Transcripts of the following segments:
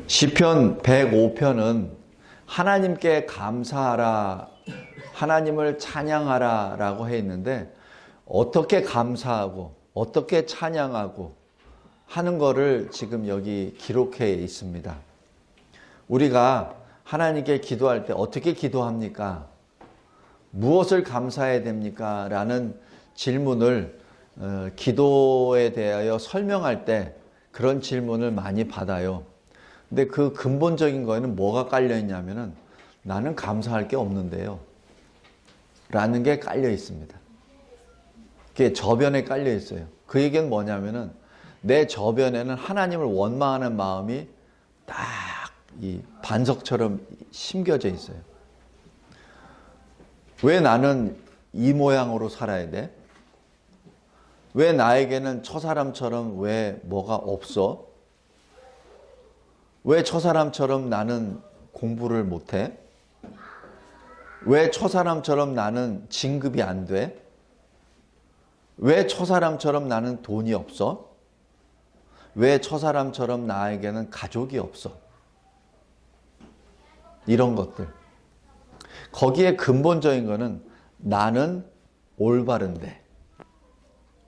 시편 105편은 하나님께 감사하라, 하나님을 찬양하라 라고 해 있는데, 어떻게 감사하고 어떻게 찬양하고 하는 거를 지금 여기 기록해 있습니다. 우리가 하나님께 기도할 때 어떻게 기도합니까? 무엇을 감사해야 됩니까? 라는 질문을 기도에 대하여 설명할 때 그런 질문을 많이 받아요. 근데 그 근본적인 거에는 뭐가 깔려 있냐면은 나는 감사할 게 없는데요 라는 게 깔려 있습니다. 그게 저변에 깔려 있어요. 그 얘기는 뭐냐면은 내 저변에는 하나님을 원망하는 마음이 딱 이 반석처럼 심겨져 있어요. 왜 나는 이 모양으로 살아야 돼? 왜 나에게는 저 사람처럼 왜 뭐가 없어? 왜 저 사람처럼 나는 공부를 못해? 왜 저 사람처럼 나는 진급이 안 돼? 왜 저 사람처럼 나는 돈이 없어? 왜 저 사람처럼 나에게는 가족이 없어? 이런 것들. 거기에 근본적인 거는 나는 올바른데.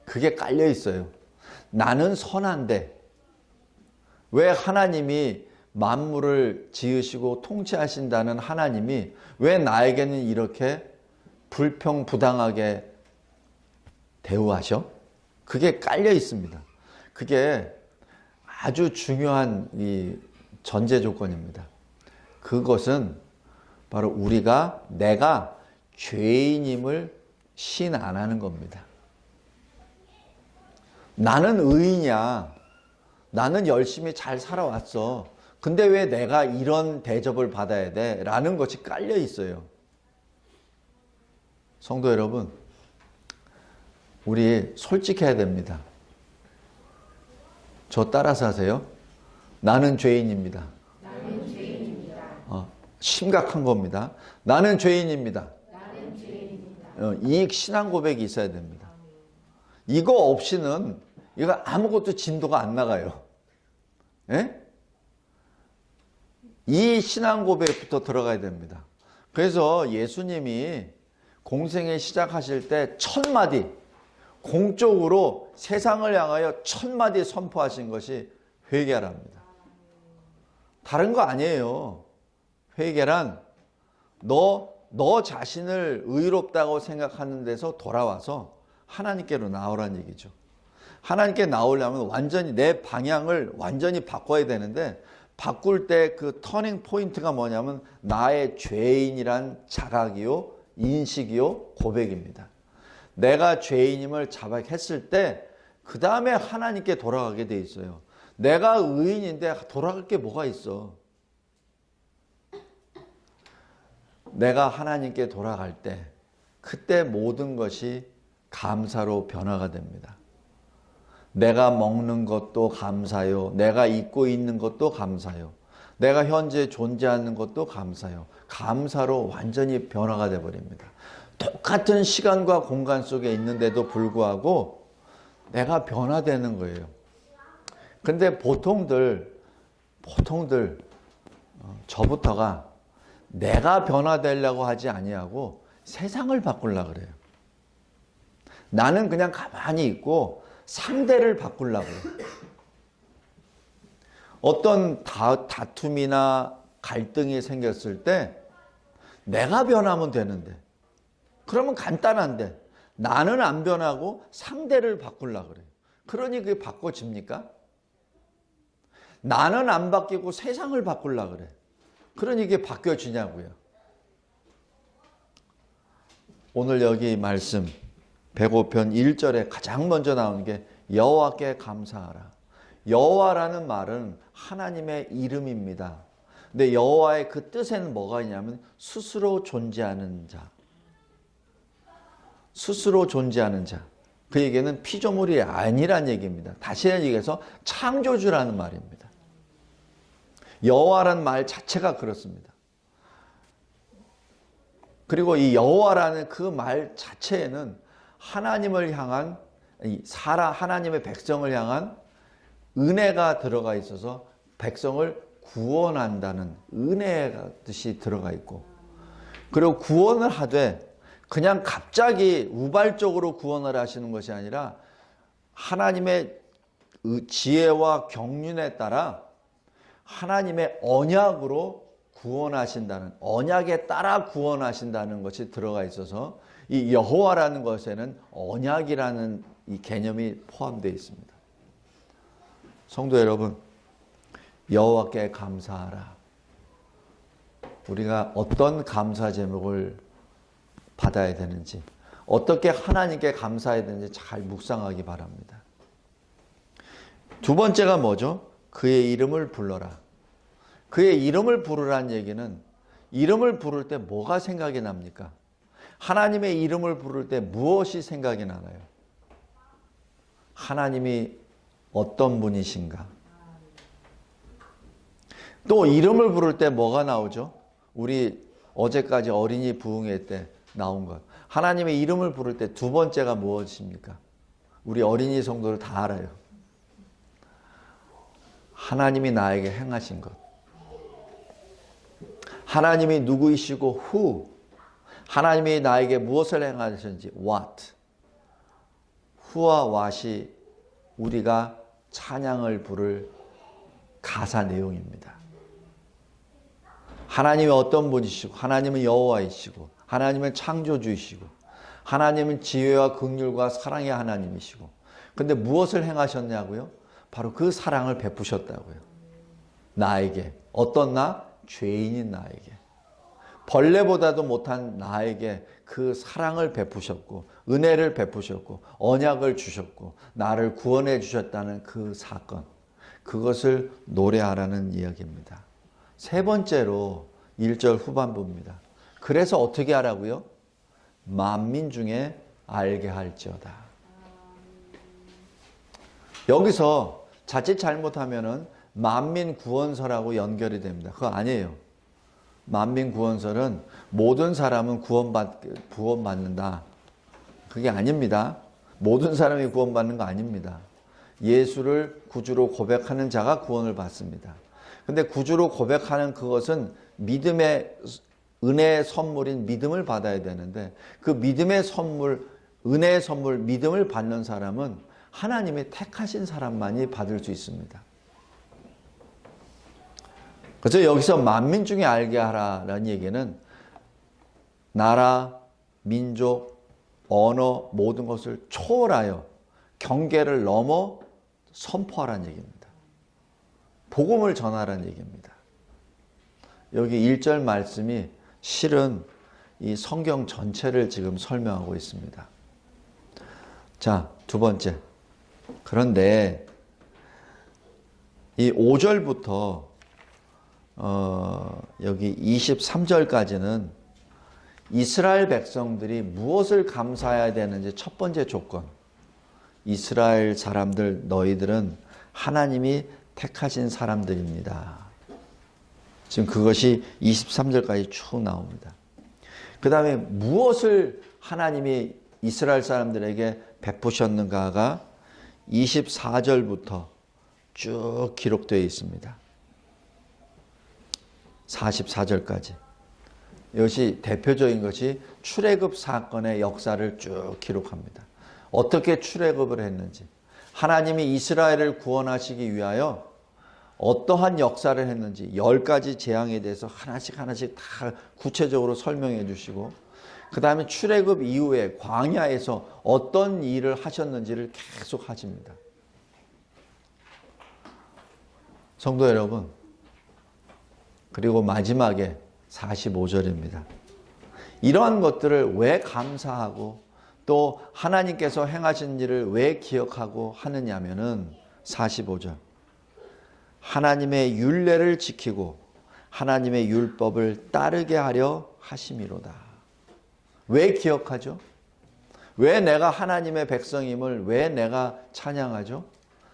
그게 깔려 있어요. 나는 선한데. 왜 하나님이 만물을 지으시고 통치하신다는 하나님이 왜 나에게는 이렇게 불평부당하게 대우하셔? 그게 깔려 있습니다. 그게 아주 중요한 이 전제 조건입니다. 그것은 바로 내가 죄인임을 시인 안 하는 겁니다. 나는 의인이야. 나는 열심히 잘 살아왔어. 근데 왜 내가 이런 대접을 받아야 돼? 라는 것이 깔려 있어요. 성도 여러분, 우리 솔직해야 됩니다. 저 따라서 하세요. 나는 죄인입니다. 나는 죄인입니다. 심각한 겁니다. 나는 죄인입니다. 나는 죄인입니다. 이 신앙 고백이 있어야 됩니다. 이거 없이는 이거 아무것도 진도가 안 나가요. 예? 이 신앙 고백부터 들어가야 됩니다. 그래서 예수님이 공생애 시작하실 때 1000마디 공적으로 세상을 향하여 1000마디 선포하신 것이 회개하랍니다. 다른 거 아니에요. 회개란 너 자신을 의롭다고 생각하는 데서 돌아와서 하나님께로 나오라는 얘기죠. 하나님께 나오려면 완전히 내 방향을 완전히 바꿔야 되는데, 바꿀 때 그 터닝 포인트가 뭐냐면 나의 죄인이란 자각이요, 인식이요, 고백입니다. 내가 죄인임을 자백했을 때 그 다음에 하나님께 돌아가게 돼 있어요. 내가 의인인데 돌아갈 게 뭐가 있어? 내가 하나님께 돌아갈 때 그때 모든 것이 감사로 변화가 됩니다. 내가 먹는 것도 감사요. 내가 입고 있는 것도 감사요. 내가 현재 존재하는 것도 감사요. 감사로 완전히 변화가 되어버립니다. 똑같은 시간과 공간 속에 있는데도 불구하고 내가 변화되는 거예요. 근데 보통들 저부터가 내가 변화되려고 하지 아니하고 세상을 바꾸려고 그래요. 나는 그냥 가만히 있고 상대를 바꾸려고 그래요. 어떤 다툼이나 갈등이 생겼을 때 내가 변하면 되는데, 그러면 간단한데 나는 안 변하고 상대를 바꾸려고 그래요. 그러니 그게 바꿔집니까? 나는 안 바뀌고 세상을 바꾸려고 그래. 그러니 이게 바뀌어지냐고요. 오늘 여기 말씀 105편 1절에 가장 먼저 나오는 게 여호와께 감사하라. 여호와라는 말은 하나님의 이름입니다. 근데 여호와의 그 뜻에는 뭐가 있냐면 스스로 존재하는 자. 스스로 존재하는 자. 그 얘기는 피조물이 아니란 얘기입니다. 다시 얘기해서 창조주라는 말입니다. 여호와라는 말 자체가 그렇습니다. 그리고 이 여호와라는 그 말 자체에는 하나님을 향한 하나님의 백성을 향한 은혜가 들어가 있어서 백성을 구원한다는 은혜가 뜻이 들어가 있고, 그리고 구원을 하되 그냥 갑자기 우발적으로 구원을 하시는 것이 아니라 하나님의 지혜와 경륜에 따라 하나님의 언약으로 구원하신다는, 언약에 따라 구원하신다는 것이 들어가 있어서 이 여호와라는 것에는 언약이라는 이 개념이 포함되어 있습니다. 성도 여러분, 여호와께 감사하라. 우리가 어떤 감사 제목을 받아야 되는지, 어떻게 하나님께 감사해야 되는지 잘 묵상하기 바랍니다. 두 번째가 뭐죠? 그의 이름을 불러라. 그의 이름을 부르라는 얘기는, 이름을 부를 때 뭐가 생각이 납니까? 하나님의 이름을 부를 때 무엇이 생각이 나나요? 하나님이 어떤 분이신가? 또 이름을 부를 때 뭐가 나오죠? 우리 어제까지 어린이 부흥회 때 나온 것. 하나님의 이름을 부를 때 두 번째가 무엇입니까? 우리 어린이 성도들 다 알아요. 하나님이 나에게 행하신 것. 하나님이 누구이시고 who. 하나님이 나에게 무엇을 행하셨는지 what. who와 what이 우리가 찬양을 부를 가사 내용입니다. 하나님이 어떤 분이시고, 하나님은 여호와이시고, 하나님은 창조주이시고, 하나님은 지혜와 긍휼과 사랑의 하나님이시고, 근데 무엇을 행하셨냐고요? 바로 그 사랑을 베푸셨다고요. 나에게. 어떤 나? 죄인인 나에게. 벌레보다도 못한 나에게 그 사랑을 베푸셨고, 은혜를 베푸셨고, 언약을 주셨고, 나를 구원해 주셨다는 그 사건. 그것을 노래하라는 이야기입니다. 세 번째로 1절 후반부입니다. 그래서 어떻게 하라고요? 만민 중에 알게 할지어다. 여기서 자칫 잘못하면은 만민 구원서라고 연결이 됩니다. 그거 아니에요. 만민 구원서는 모든 사람은 구원받는다. 그게 아닙니다. 모든 사람이 구원받는 거 아닙니다. 예수를 구주로 고백하는 자가 구원을 받습니다. 근데 구주로 고백하는 그것은 믿음의 은혜의 선물인 믿음을 받아야 되는데, 그 믿음의 선물, 은혜의 선물, 믿음을 받는 사람은 하나님이 택하신 사람만이 받을 수 있습니다. 그래서 여기서 만민 중에 알게 하라라는 얘기는 나라, 민족, 언어 모든 것을 초월하여 경계를 넘어 선포하라는 얘기입니다. 복음을 전하라는 얘기입니다. 여기 1절 말씀이 실은 이 성경 전체를 지금 설명하고 있습니다. 자, 두 번째. 그런데 이 5절부터 여기 23절까지는 이스라엘 백성들이 무엇을 감사해야 되는지 첫 번째 조건. 이스라엘 사람들, 너희들은 하나님이 택하신 사람들입니다. 지금 그것이 23절까지 쭉 나옵니다. 그 다음에 무엇을 하나님이 이스라엘 사람들에게 베푸셨는가가 24절부터 쭉 기록되어 있습니다. 44절까지. 이것이 대표적인 것이 출애굽 사건의 역사를 쭉 기록합니다. 어떻게 출애굽을 했는지, 하나님이 이스라엘을 구원하시기 위하여 어떠한 역사를 했는지 10가지 재앙에 대해서 하나씩 다 구체적으로 설명해 주시고, 그 다음에 출애굽 이후에 광야에서 어떤 일을 하셨는지를 계속 하십니다. 성도 여러분, 그리고 마지막에 45절입니다. 이러한 것들을 왜 감사하고 또 하나님께서 행하신 일을 왜 기억하고 하느냐면은 45절. 하나님의 율례를 지키고 하나님의 율법을 따르게 하려 하심이로다. 왜 기억하죠? 왜 내가 하나님의 백성임을 왜 내가 찬양하죠?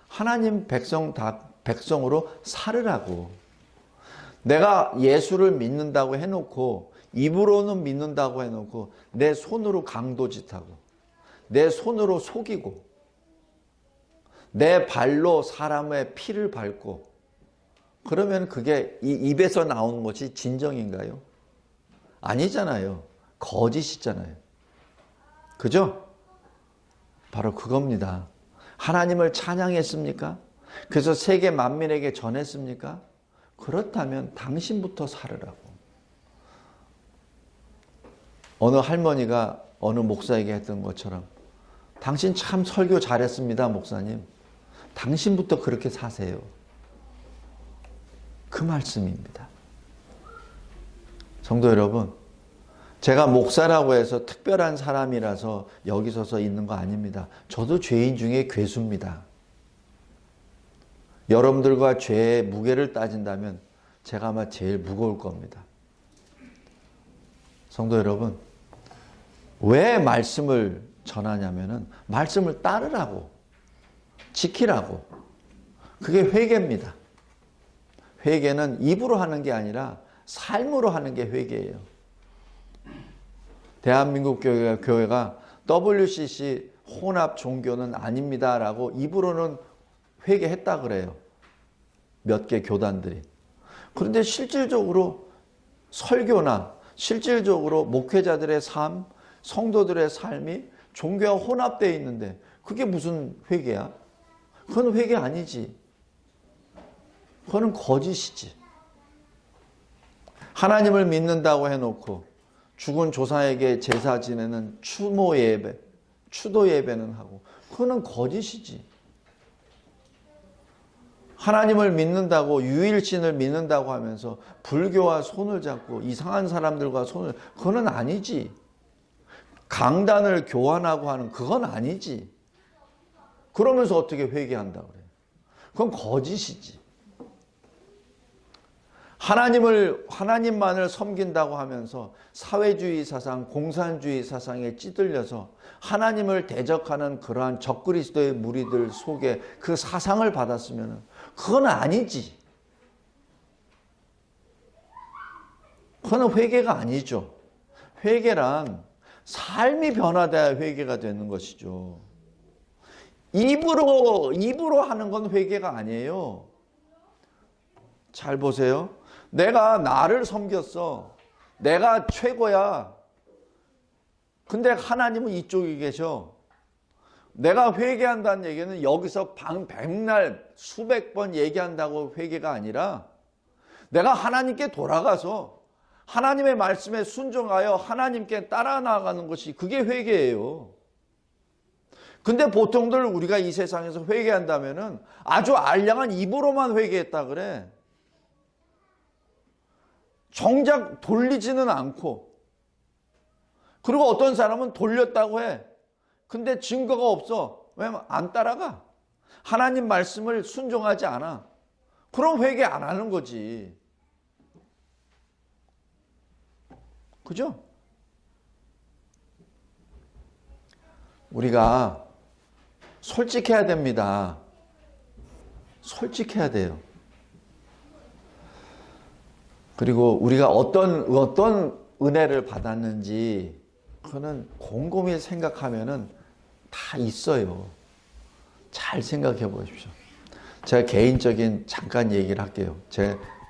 하나님 백성으로 살으라고. 내가 예수를 믿는다고 해놓고, 입으로는 믿는다고 해놓고 내 손으로 강도짓하고 내 손으로 속이고 내 발로 사람의 피를 밟고 그러면 그게 이 입에서 나오는 것이 진정인가요? 아니잖아요. 거짓이잖아요. 그죠? 바로 그겁니다. 하나님을 찬양했습니까? 그래서 세계 만민에게 전했습니까? 그렇다면 당신부터 살으라고. 어느 할머니가 어느 목사에게 했던 것처럼 당신 참 설교 잘했습니다, 목사님. 당신부터 그렇게 사세요. 그 말씀입니다. 성도 여러분, 제가 목사라고 해서 특별한 사람이라서 여기 서서 있는 거 아닙니다. 저도 죄인 중에 괴수입니다. 여러분들과 죄의 무게를 따진다면 제가 아마 제일 무거울 겁니다. 성도 여러분, 왜 말씀을 전하냐면은 말씀을 따르라고, 지키라고. 그게 회개입니다. 회개는 입으로 하는 게 아니라 삶으로 하는 게 회개예요. 대한민국 교회가 WCC 혼합 종교는 아닙니다 라고 입으로는 회개했다 그래요. 몇 개 교단들이. 그런데 실질적으로 설교나 실질적으로 목회자들의 삶, 성도들의 삶이 종교와 혼합되어 있는데 그게 무슨 회개야? 그건 회개 아니지. 그거는 거짓이지. 하나님을 믿는다고 해놓고 죽은 조상에게 제사 지내는 추모 예배, 추도 예배는 하고 그거는 거짓이지. 하나님을 믿는다고 유일신을 믿는다고 하면서 불교와 손을 잡고 이상한 사람들과 손을, 그거는 아니지. 강단을 교환하고 하는 그건 아니지. 그러면서 어떻게 회개한다고 그래요? 그건 거짓이지. 하나님만을 섬긴다고 하면서 사회주의 사상, 공산주의 사상에 찌들려서 하나님을 대적하는 그러한 적그리스도의 무리들 속에 그 사상을 받았으면 그건 아니지. 그건 회개가 아니죠. 회개란 삶이 변화돼야 회개가 되는 것이죠. 입으로 하는 건 회개가 아니에요. 잘 보세요. 내가 나를 섬겼어. 내가 최고야. 근데 하나님은 이쪽에 계셔. 내가 회개한다는 얘기는 여기서 백날 수백 번 얘기한다고 회개가 아니라 내가 하나님께 돌아가서 하나님의 말씀에 순종하여 하나님께 따라 나가는 것이 그게 회개예요. 근데 보통들 우리가 이 세상에서 회개한다면은 아주 알량한 입으로만 회개했다 그래. 정작 돌리지는 않고. 그리고 어떤 사람은 돌렸다고 해. 근데 증거가 없어. 왜냐면 안 따라가. 하나님 말씀을 순종하지 않아. 그럼 회개 안 하는 거지. 그죠? 우리가 솔직해야 됩니다. 솔직해야 돼요. 그리고 우리가 어떤 은혜를 받았는지 그거는 곰곰이 생각하면은 다 있어요. 잘 생각해 보십시오. 제가 개인적인 잠깐 얘기를 할게요.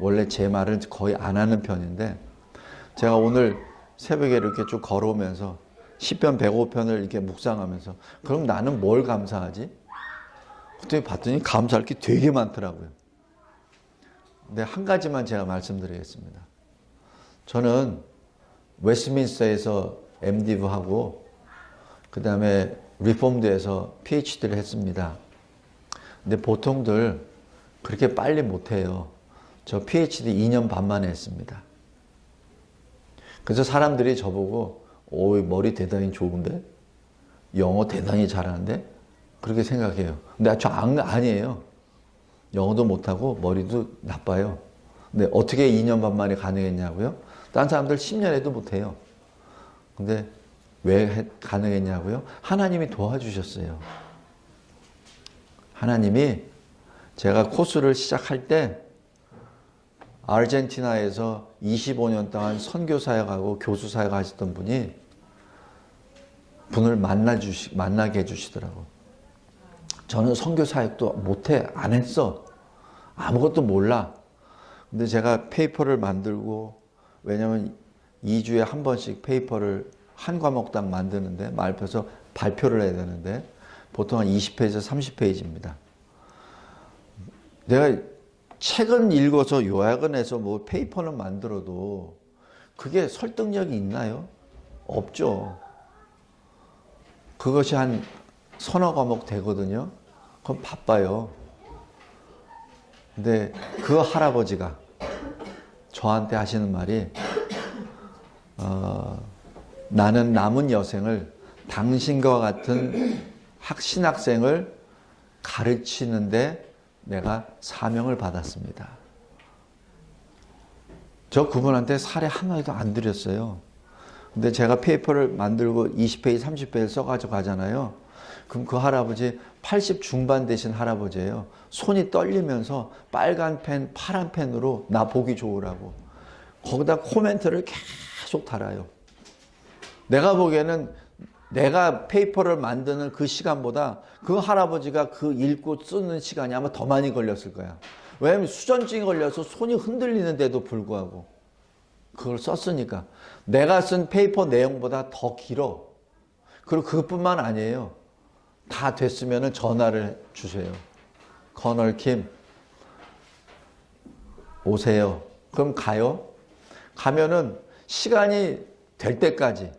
원래 제 말을 거의 안 하는 편인데 제가 오늘 새벽에 이렇게 쭉 걸어오면서 10편 105편을 이렇게 묵상하면서 그럼 나는 뭘 감사하지? 그때 봤더니 감사할 게 되게 많더라고요. 근데 한 가지만 제가 말씀드리겠습니다. 저는 웨스트민스터에서 MDiv하고 그 다음에 리폼드에서 PhD를 했습니다. 근데 보통들 그렇게 빨리 못해요. 저 PhD 2년 반 만에 했습니다. 그래서 사람들이 저보고 머리 대단히 좋은데? 영어 대단히 잘하는데? 그렇게 생각해요. 근데 아니에요. 영어도 못하고 머리도 나빠요. 근데 어떻게 2년 반 만에 가능했냐고요? 다른 사람들 10년 해도 못해요. 근데 왜 가능했냐고요? 하나님이 도와주셨어요. 하나님이 제가 코스를 시작할 때 아르헨티나에서 25년 동안 선교사역하고 교수사역 하셨던 분을 만나게 해주시더라고. 저는 선교사역도 못해. 안 했어. 아무것도 몰라. 근데 제가 페이퍼를 만들고, 왜냐면 2주에 한 번씩 페이퍼를 한 과목당 만드는데, 말표서 발표를 해야 되는데, 보통 한 20페이지, 30페이지입니다. 내가 책은 읽어서 요약은 해서 뭐 페이퍼는 만들어도 그게 설득력이 있나요? 없죠. 그것이 한 서너 과목 되거든요. 그럼 바빠요. 근데 그 할아버지가 저한테 하시는 말이 나는 남은 여생을 당신과 같은 신학생을 가르치는데 내가 사명을 받았습니다. 저 그분한테 사례 하나도 안 드렸어요. 근데 제가 페이퍼를 만들고 20페이지, 30페이지 써가지고 가잖아요. 그럼 그 할아버지 80 중반 되신 할아버지예요. 손이 떨리면서 빨간 펜, 파란 펜으로 나 보기 좋으라고. 거기다 코멘트를 계속 달아요. 내가 보기에는 내가 페이퍼를 만드는 그 시간보다 그 할아버지가 그 읽고 쓰는 시간이 아마 더 많이 걸렸을 거야. 왜냐면 수전증이 걸려서 손이 흔들리는데도 불구하고 그걸 썼으니까. 내가 쓴 페이퍼 내용보다 더 길어. 그리고 그것뿐만 아니에요. 다 됐으면 전화를 주세요. 커널 킴 오세요. 그럼 가요. 가면은 시간이 될 때까지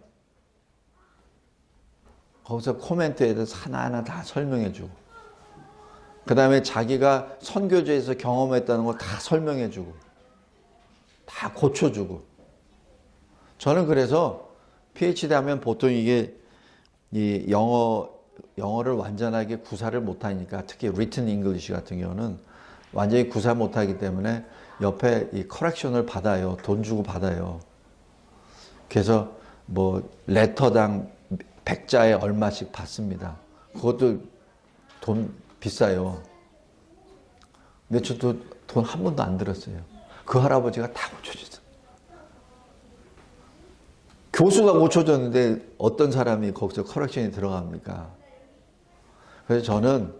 거기서 코멘트에 대해서 하나하나 다 설명해주고, 그 다음에 자기가 선교제에서 경험했다는 거 다 설명해주고, 다 고쳐주고. 저는 그래서 PhD 하면 보통 이게 이 영어를 완전하게 구사를 못하니까, 특히 written English 같은 경우는 완전히 구사 못하기 때문에 옆에 이 커렉션을 받아요. 돈 주고 받아요. 그래서 뭐 레터당 100자에 얼마씩 받습니다. 그것도 돈 비싸요. 근데 저도 돈 한 번도 안 들었어요. 그 할아버지가 다 고쳐줬어요. 교수가 고쳐줬는데 어떤 사람이 거기서 커렉션이 들어갑니까? 그래서 저는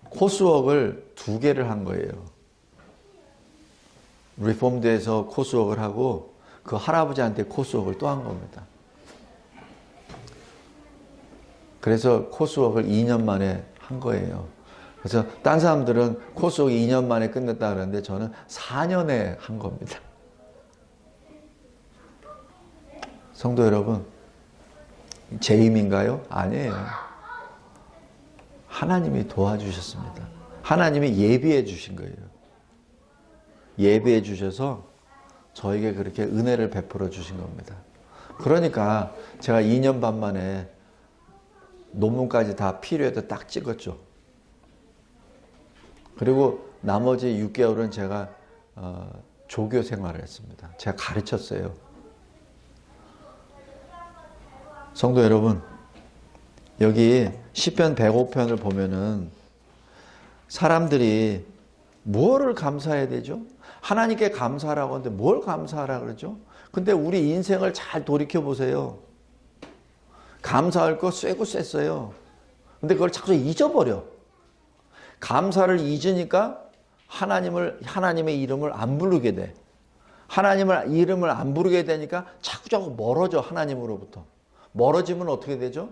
코스웍을 2개를 한 거예요. 리폼드에서 코스웍을 하고 그 할아버지한테 코스웍을 또 한 겁니다. 그래서 코스웍을 2년 만에 한 거예요. 그래서 딴 사람들은 코스웍 2년 만에 끝냈다 그러는데 저는 4년에 한 겁니다. 성도 여러분, 제 힘인가요? 아니에요. 하나님이 도와주셨습니다. 하나님이 예비해 주신 거예요. 예비해 주셔서 저에게 그렇게 은혜를 베풀어 주신 겁니다. 그러니까 제가 2년 반 만에 논문까지 다 필요해도 딱 찍었죠. 그리고 나머지 6개월은 제가 조교 생활을 했습니다. 제가 가르쳤어요. 성도 여러분, 여기 시편 105편을 보면은 사람들이 무엇을 감사해야 되죠? 하나님께 감사하라고 하는데 뭘 감사하라 그러죠? 근데 우리 인생을 잘 돌이켜 보세요. 감사할 거 쎄고 쎄어요. 근데 그걸 자꾸 잊어버려. 감사를 잊으니까 하나님의 이름을 안 부르게 돼. 하나님의 이름을 안 부르게 되니까 자꾸 멀어져, 하나님으로부터. 멀어지면 어떻게 되죠?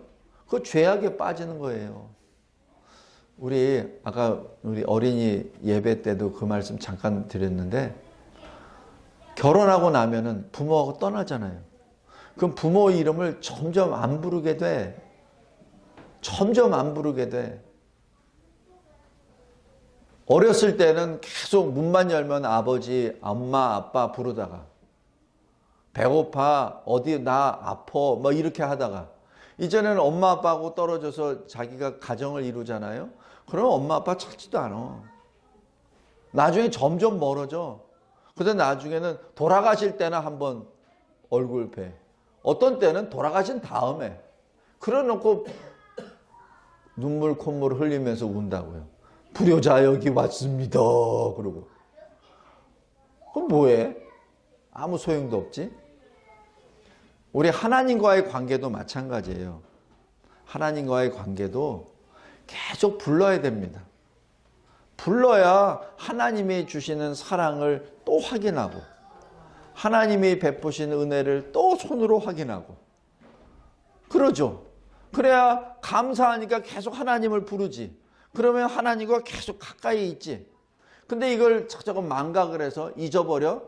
그 죄악에 빠지는 거예요. 아까 우리 어린이 예배 때도 그 말씀 잠깐 드렸는데, 결혼하고 나면은 부모하고 떠나잖아요. 그럼 부모 이름을 점점 안 부르게 돼. 점점 안 부르게 돼. 어렸을 때는 계속 문만 열면 아버지, 엄마, 아빠 부르다가, 배고파, 어디 나 아파, 뭐 이렇게 하다가, 이제는 엄마 아빠하고 떨어져서 자기가 가정을 이루잖아요. 그러면 엄마 아빠 찾지도 않아. 나중에 점점 멀어져. 근데 나중에는 돌아가실 때나 한번 얼굴 뵈. 어떤 때는 돌아가신 다음에. 그래놓고 눈물 콧물 흘리면서 운다고요. 불효자 여기 왔습니다. 그러고. 그럼 뭐해? 아무 소용도 없지. 우리 하나님과의 관계도 마찬가지예요. 하나님과의 관계도 계속 불러야 됩니다. 불러야 하나님이 주시는 사랑을 또 확인하고 하나님이 베푸신 은혜를 또 손으로 확인하고 그러죠. 그래야 감사하니까 계속 하나님을 부르지. 그러면 하나님과 계속 가까이 있지. 근데 이걸 조금 망각을 해서 잊어버려?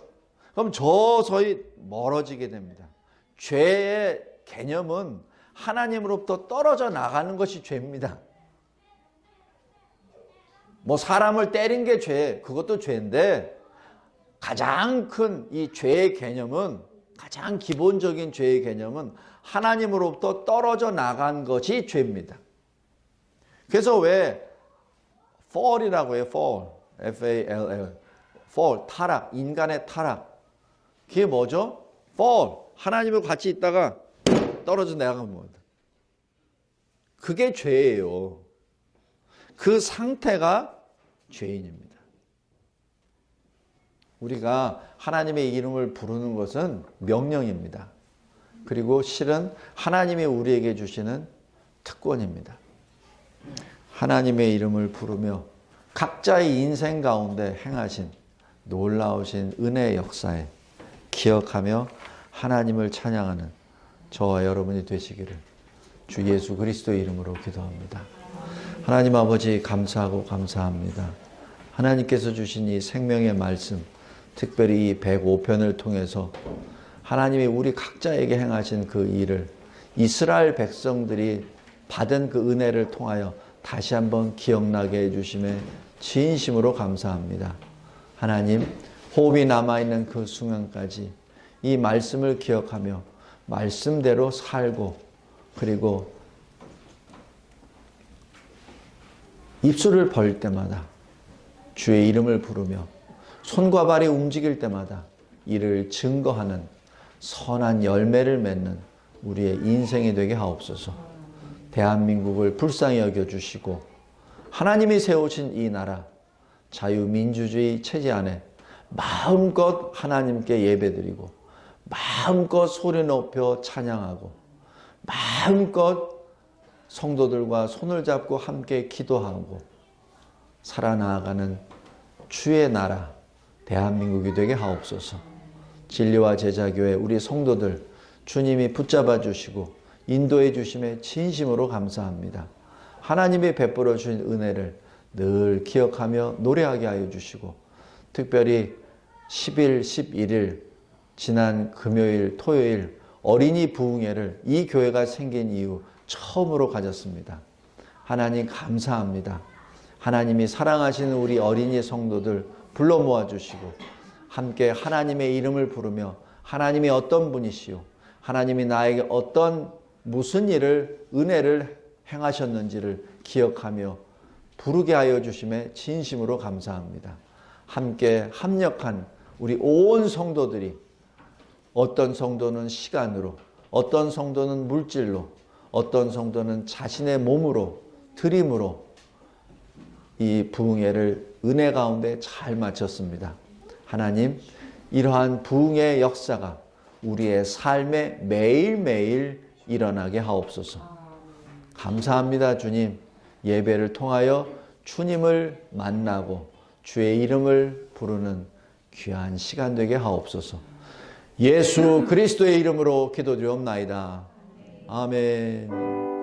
그럼 서서히 멀어지게 됩니다. 죄의 개념은 하나님으로부터 떨어져 나가는 것이 죄입니다. 뭐 사람을 때린 게 죄, 그것도 죄인데 가장 큰 이 죄의 개념은 가장 기본적인 죄의 개념은 하나님으로부터 떨어져 나간 것이 죄입니다. 그래서 왜 fall이라고 해요. fall, F-A-L-L, fall, 타락, 인간의 타락. 그게 뭐죠? fall, 하나님과 같이 있다가 떨어져 나간 겁니다. 그게 죄예요. 그 상태가 죄인입니다. 우리가 하나님의 이름을 부르는 것은 명령입니다. 그리고 실은 하나님이 우리에게 주시는 특권입니다. 하나님의 이름을 부르며 각자의 인생 가운데 행하신 놀라우신 은혜의 역사에 기억하며 하나님을 찬양하는 저와 여러분이 되시기를 주 예수 그리스도의 이름으로 기도합니다. 하나님 아버지 감사하고 감사합니다. 하나님께서 주신 이 생명의 말씀, 특별히 이 105편을 통해서 하나님이 우리 각자에게 행하신 그 일을 이스라엘 백성들이 받은 그 은혜를 통하여 다시 한번 기억나게 해주심에 진심으로 감사합니다. 하나님, 호흡이 남아있는 그 순간까지 이 말씀을 기억하며 말씀대로 살고 그리고 입술을 벌 때마다 주의 이름을 부르며 손과 발이 움직일 때마다 이를 증거하는 선한 열매를 맺는 우리의 인생이 되게 하옵소서. 대한민국을 불쌍히 여겨주시고 하나님이 세우신 이 나라 자유민주주의 체제 안에 마음껏 하나님께 예배드리고 마음껏 소리 높여 찬양하고 마음껏 성도들과 손을 잡고 함께 기도하고 살아나가는 주의 나라 대한민국이 되게 하옵소서. 진리와 제자교회 우리 성도들 주님이 붙잡아 주시고 인도해 주심에 진심으로 감사합니다. 하나님이 베풀어 주신 은혜를 늘 기억하며 노래하게 하여 주시고 특별히 10일, 11일 지난 금요일, 토요일 어린이 부흥회를 이 교회가 생긴 이후 처음으로 가졌습니다. 하나님 감사합니다. 하나님이 사랑하시는 우리 어린이 성도들 불러 모아주시고 함께 하나님의 이름을 부르며 하나님이 어떤 분이시오 하나님이 나에게 어떤 무슨 일을 은혜를 행하셨는지를 기억하며 부르게 하여 주심에 진심으로 감사합니다. 함께 합력한 우리 온 성도들이 어떤 성도는 시간으로 어떤 성도는 물질로 어떤 성도는 자신의 몸으로 드림으로 이 부흥회를 은혜 가운데 잘 마쳤습니다. 하나님 이러한 부흥의 역사가 우리의 삶에 매일매일 일어나게 하옵소서. 감사합니다. 주님 예배를 통하여 주님을 만나고 주의 이름을 부르는 귀한 시간 되게 하옵소서. 예수 그리스도의 이름으로 기도드리옵나이다. 아멘.